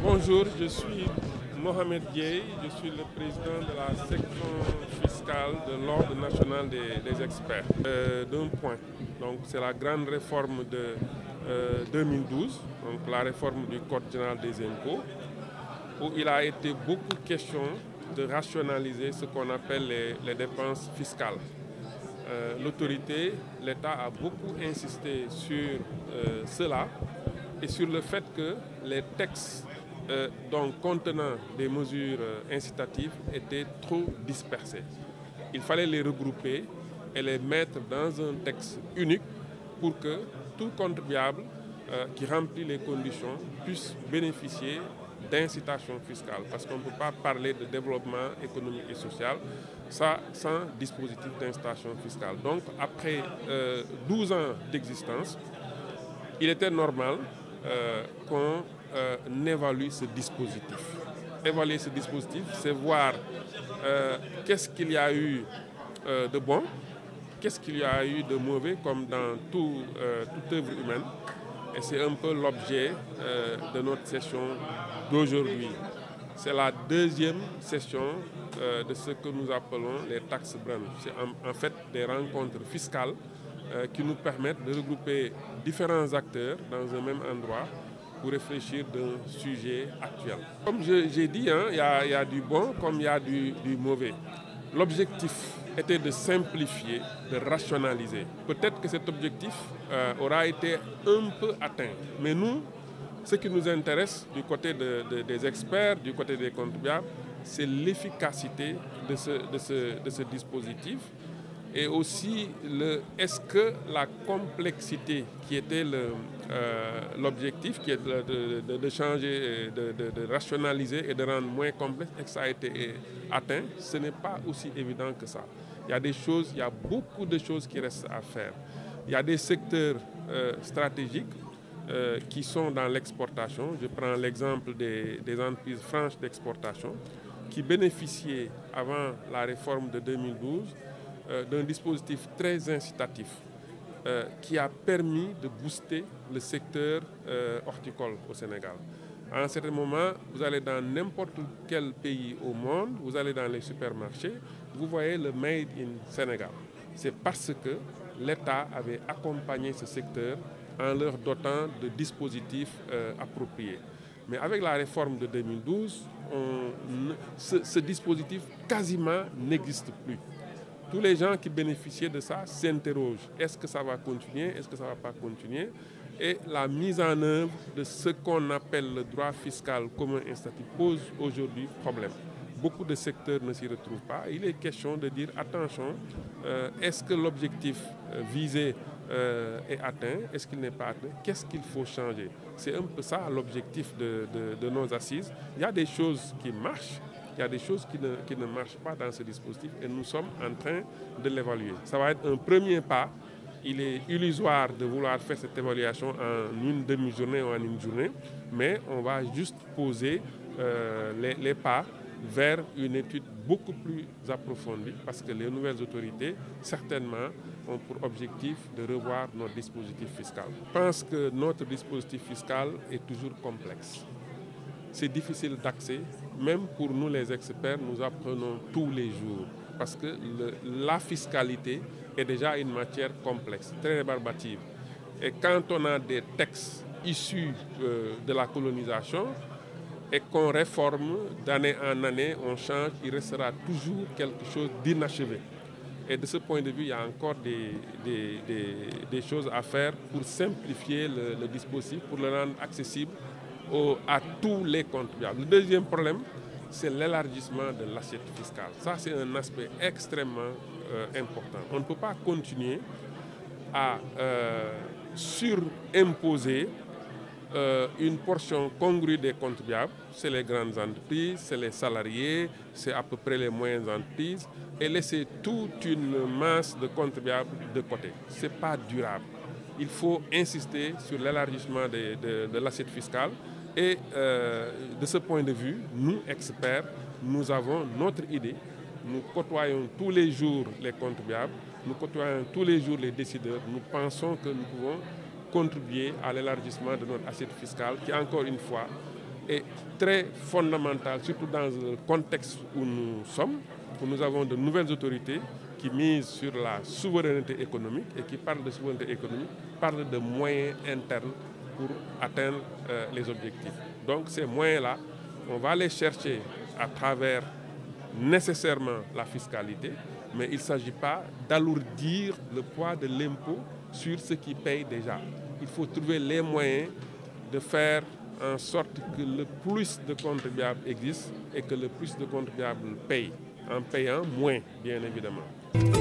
Bonjour, je suis Mohamed Dieye, je suis le président de la section fiscale de l'Ordre national des experts. D'un point, donc c'est la grande réforme de 2012, donc la réforme du Code général des impôts, où il a été beaucoup question de rationaliser ce qu'on appelle les dépenses fiscales. L'autorité, l'État a beaucoup insisté sur cela et sur le fait que les textes donc contenant des mesures incitatives étaient trop dispersés. Il fallait les regrouper et les mettre dans un texte unique pour que tout contribuable qui remplit les conditions puisse bénéficier d'incitation fiscale. Parce qu'on ne peut pas parler de développement économique et social sans dispositif d'incitation fiscale. Donc après 12 ans d'existence, il était normal qu'on évalue ce dispositif. Évaluer ce dispositif, c'est voir qu'est-ce qu'il y a eu de bon, qu'est-ce qu'il y a eu de mauvais, comme dans toute œuvre humaine. Et c'est un peu l'objet de notre session d'aujourd'hui. C'est la deuxième session de ce que nous appelons les taxes brèves. C'est en fait des rencontres fiscales qui nous permettent de regrouper différents acteurs dans un même endroit pour réfléchir d'un sujet actuel. Comme j'ai dit, il y a du bon comme il y a du mauvais. L'objectif était de simplifier, de rationaliser. Peut-être que cet objectif aura été un peu atteint. Mais nous, ce qui nous intéresse du côté des experts, du côté des contribuables, c'est l'efficacité de ce dispositif. Et aussi, est-ce que la complexité qui était l'objectif, qui est de changer, de rationaliser et de rendre moins complexe, et que ça a été atteint, ce n'est pas aussi évident que ça. Il y a beaucoup de choses qui restent à faire. Il y a des secteurs stratégiques qui sont dans l'exportation. Je prends l'exemple des entreprises franches d'exportation qui bénéficiaient avant la réforme de 2012 d'un dispositif très incitatif qui a permis de booster le secteur horticole au Sénégal. À un certain moment, vous allez dans n'importe quel pays au monde, vous allez dans les supermarchés, vous voyez le Made in Sénégal. C'est parce que l'État avait accompagné ce secteur en leur dotant de dispositifs appropriés. Mais avec la réforme de 2012, ce dispositif quasiment n'existe plus. Tous les gens qui bénéficiaient de ça s'interrogent. Est-ce que ça va continuer? Est-ce que ça ne va pas continuer? Et la mise en œuvre de ce qu'on appelle le droit fiscal commun incitatif pose aujourd'hui problème. Beaucoup de secteurs ne s'y retrouvent pas. Il est question de dire attention, est-ce que l'objectif visé est atteint? Est-ce qu'il n'est pas atteint? Qu'est-ce qu'il faut changer? C'est un peu ça l'objectif de nos assises. Il y a des choses qui marchent. Il y a des choses qui ne marchent pas dans ce dispositif et nous sommes en train de l'évaluer. Ça va être un premier pas. Il est illusoire de vouloir faire cette évaluation en une demi-journée ou en une journée, mais on va juste poser les pas vers une étude beaucoup plus approfondie parce que les nouvelles autorités, certainement, ont pour objectif de revoir notre dispositif fiscal. Je pense que notre dispositif fiscal est toujours complexe. C'est difficile d'accès, même pour nous les experts, nous apprenons tous les jours. Parce que la fiscalité est déjà une matière complexe, très rébarbative. Et quand on a des textes issus de la colonisation et qu'on réforme d'année en année, on change, il restera toujours quelque chose d'inachevé. Et de ce point de vue, il y a encore des choses à faire pour simplifier le dispositif, pour le rendre accessible à tous les contribuables. Le deuxième problème, c'est l'élargissement de l'assiette fiscale. Ça, c'est un aspect extrêmement important. On ne peut pas continuer à surimposer une portion congrue des contribuables. C'est les grandes entreprises, c'est les salariés, c'est à peu près les moyennes entreprises. et laisser toute une masse de contribuables de côté. Ce n'est pas durable. Il faut insister sur l'élargissement de l'assiette fiscale et de ce point de vue, nous, experts, nous avons notre idée. Nous côtoyons tous les jours les contribuables, nous côtoyons tous les jours les décideurs. Nous pensons que nous pouvons contribuer à l'élargissement de notre assiette fiscale qui, encore une fois, est très fondamentale, surtout dans le contexte où nous sommes, où nous avons de nouvelles autorités qui misent sur la souveraineté économique et qui parlent de souveraineté économique, parlent de moyens internes pour atteindre les objectifs. Donc ces moyens-là, on va les chercher à travers nécessairement la fiscalité, mais il ne s'agit pas d'alourdir le poids de l'impôt sur ceux qui payent déjà. Il faut trouver les moyens de faire en sorte que le plus de contribuables existe et que le plus de contribuables payent, en payant moins, bien évidemment.